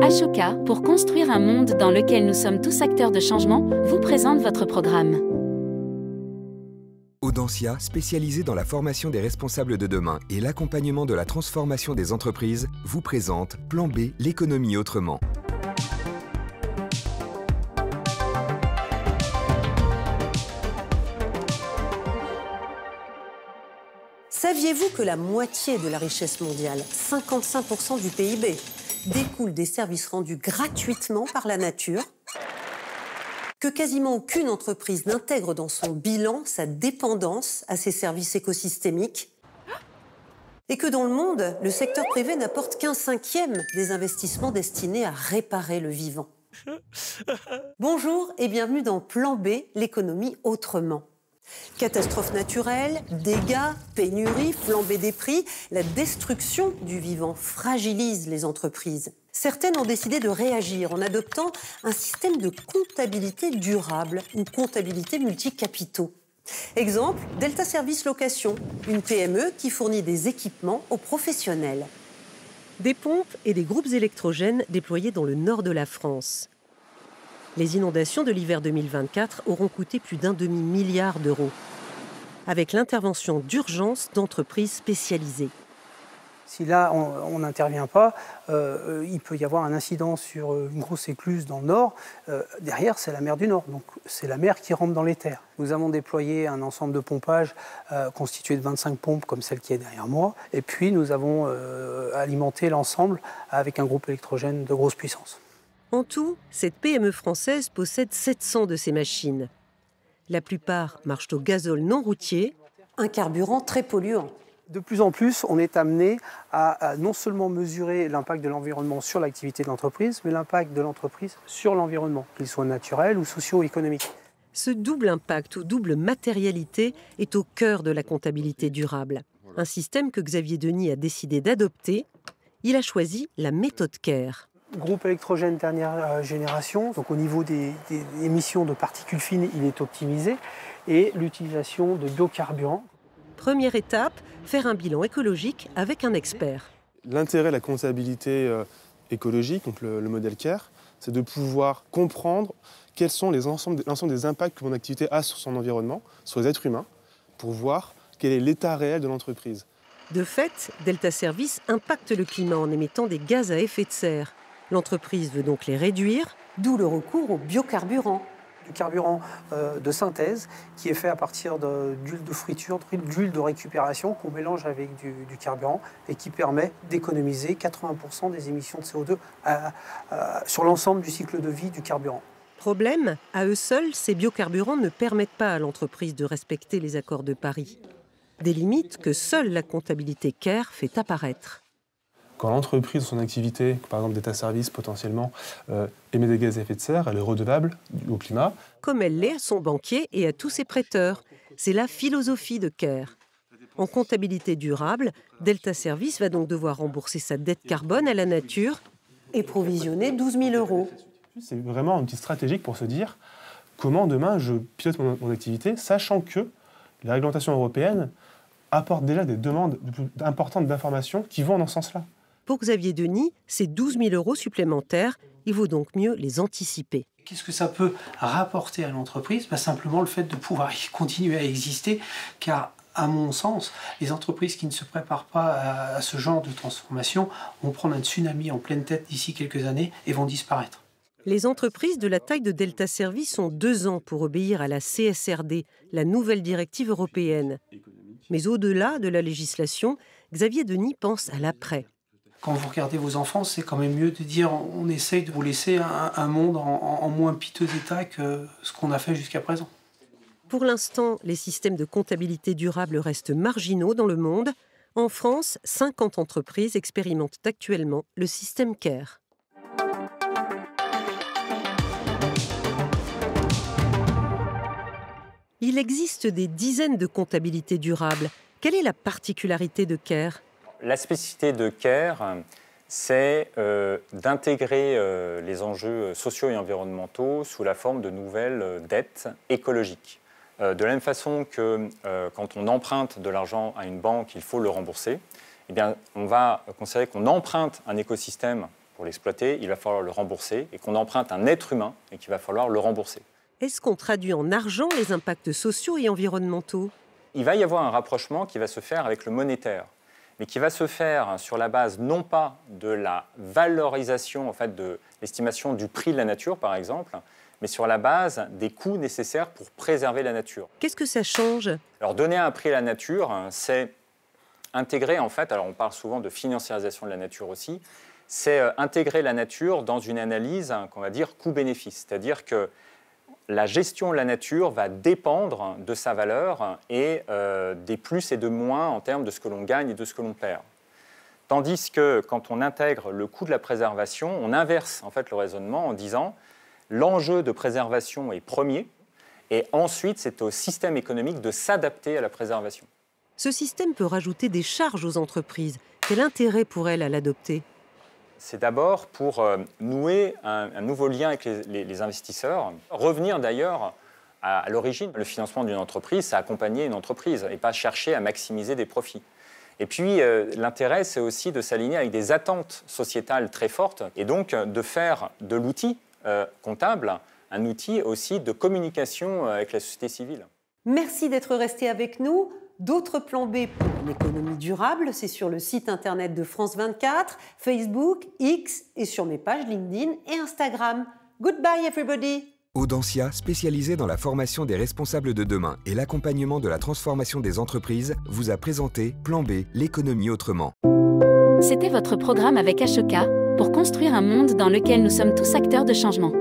Ashoka, pour construire un monde dans lequel nous sommes tous acteurs de changement, vous présente votre programme. Audencia, spécialisée dans la formation des responsables de demain et l'accompagnement de la transformation des entreprises, vous présente Plan B, l'économie autrement. Saviez-vous que la moitié de la richesse mondiale, 55% du PIB, découle des services rendus gratuitement par la nature ? Que quasiment aucune entreprise n'intègre dans son bilan sa dépendance à ces services écosystémiques ? Et que dans le monde, le secteur privé n'apporte qu'un cinquième des investissements destinés à réparer le vivant. Bonjour et bienvenue dans Plan B, l'économie autrement. Catastrophes naturelles, dégâts, pénuries, flambée des prix, la destruction du vivant fragilise les entreprises. Certaines ont décidé de réagir en adoptant un système de comptabilité durable ou comptabilité multicapitaux. Exemple, Delta Service Location, une PME qui fournit des équipements aux professionnels. Des pompes et des groupes électrogènes déployés dans le nord de la France. Les inondations de l'hiver 2024 auront coûté plus d'1 demi-milliard d'euros, avec l'intervention d'urgence d'entreprises spécialisées. Si là, on n'intervient pas, il peut y avoir un incident sur une grosse écluse dans le nord. Derrière, c'est la mer du Nord, donc c'est la mer qui rentre dans les terres. Nous avons déployé un ensemble de pompage constitué de 25 pompes, comme celle qui est derrière moi. Et puis, nous avons alimenté l'ensemble avec un groupe électrogène de grosse puissance. En tout, cette PME française possède 700 de ces machines. La plupart marchent au gazole non routier. Un carburant très polluant. De plus en plus, on est amené à non seulement mesurer l'impact de l'environnement sur l'activité de l'entreprise, mais l'impact de l'entreprise sur l'environnement, qu'il soit naturel ou socio-économique. Ce double impact ou double matérialité est au cœur de la comptabilité durable. Un système que Xavier Denis a décidé d'adopter. Il a choisi la méthode CARE. Groupe électrogène dernière génération, donc au niveau des émissions de particules fines, il est optimisé, et l'utilisation de biocarburants. Première étape, faire un bilan écologique avec un expert. L'intérêt de la comptabilité écologique, donc le modèle CARE, c'est de pouvoir comprendre quels sont l'ensemble des impacts que mon activité a sur son environnement, sur les êtres humains, pour voir quel est l'état réel de l'entreprise. De fait, Delta Service impacte le climat en émettant des gaz à effet de serre. L'entreprise veut donc les réduire. D'où le recours au biocarburant. Du carburant de synthèse qui est fait à partir d'huile de friture, d'huile de récupération qu'on mélange avec du carburant et qui permet d'économiser 80% des émissions de CO2 sur l'ensemble du cycle de vie du carburant. Problème, à eux seuls, ces biocarburants ne permettent pas à l'entreprise de respecter les accords de Paris. Des limites que seule la comptabilité CARE fait apparaître. Quand l'entreprise, son activité, par exemple Delta Service potentiellement, émet des gaz à effet de serre, elle est redevable au climat. Comme elle l'est à son banquier et à tous ses prêteurs. C'est la philosophie de CARE. En comptabilité durable, Delta Service va donc devoir rembourser sa dette carbone à la nature. Et provisionner 12 000 euros. C'est vraiment un outil stratégique pour se dire comment demain je pilote mon activité, sachant que la réglementation européenne apporte déjà des demandes importantes d'informations qui vont dans ce sens-là. Pour Xavier Denis, ces 12 000 euros supplémentaires, il vaut donc mieux les anticiper. Qu'est-ce que ça peut rapporter à l'entreprise ? Simplement le fait de pouvoir continuer à exister, car à mon sens, les entreprises qui ne se préparent pas à ce genre de transformation vont prendre un tsunami en pleine tête d'ici quelques années et vont disparaître. Les entreprises de la taille de Delta Service ont 2 ans pour obéir à la CSRD, la nouvelle directive européenne. Mais au-delà de la législation, Xavier Denis pense à l'après. Quand vous regardez vos enfants, c'est quand même mieux de dire on essaye de vous laisser un monde en moins piteux état que ce qu'on a fait jusqu'à présent. Pour l'instant, les systèmes de comptabilité durable restent marginaux dans le monde. En France, 50 entreprises expérimentent actuellement le système CARE. Il existe des dizaines de comptabilités durables. Quelle est la particularité de CARE ? La spécificité de CARE, c'est d'intégrer les enjeux sociaux et environnementaux sous la forme de nouvelles dettes écologiques. De la même façon que quand on emprunte de l'argent à une banque, il faut le rembourser, eh bien, on va considérer qu'on emprunte un écosystème pour l'exploiter, il va falloir le rembourser, et qu'on emprunte un être humain et qu'il va falloir le rembourser. Est-ce qu'on traduit en argent les impacts sociaux et environnementaux? Il va y avoir un rapprochement qui va se faire avec le monétaire, mais qui va se faire sur la base non pas de la valorisation, en fait, de l'estimation du prix de la nature, par exemple, mais sur la base des coûts nécessaires pour préserver la nature. Qu'est-ce que ça change? Alors, donner un prix à la nature, c'est intégrer, en fait, alors on parle souvent de financiarisation de la nature aussi, c'est intégrer la nature dans une analyse qu'on va dire coût-bénéfice, c'est-à-dire que la gestion de la nature va dépendre de sa valeur et des plus et de moins en termes de ce que l'on gagne et de ce que l'on perd. Tandis que quand on intègre le coût de la préservation, on inverse en fait le raisonnement en disant l'enjeu de préservation est premier et ensuite c'est au système économique de s'adapter à la préservation. Ce système peut rajouter des charges aux entreprises. Quel intérêt pour elles à l'adopter? C'est d'abord pour nouer un nouveau lien avec les investisseurs. Revenir d'ailleurs à l'origine. Le financement d'une entreprise, c'est accompagner une entreprise et pas chercher à maximiser des profits. Et puis l'intérêt, c'est aussi de s'aligner avec des attentes sociétales très fortes et donc de faire de l'outil comptable un outil aussi de communication avec la société civile. Merci d'être resté avec nous. D'autres plans B pour une économie durable, c'est sur le site internet de France 24, Facebook, X et sur mes pages LinkedIn et Instagram. Goodbye everybody! Audencia, spécialisée dans la formation des responsables de demain et l'accompagnement de la transformation des entreprises, vous a présenté Plan B, l'économie autrement. C'était votre programme avec Ashoka pour construire un monde dans lequel nous sommes tous acteurs de changement.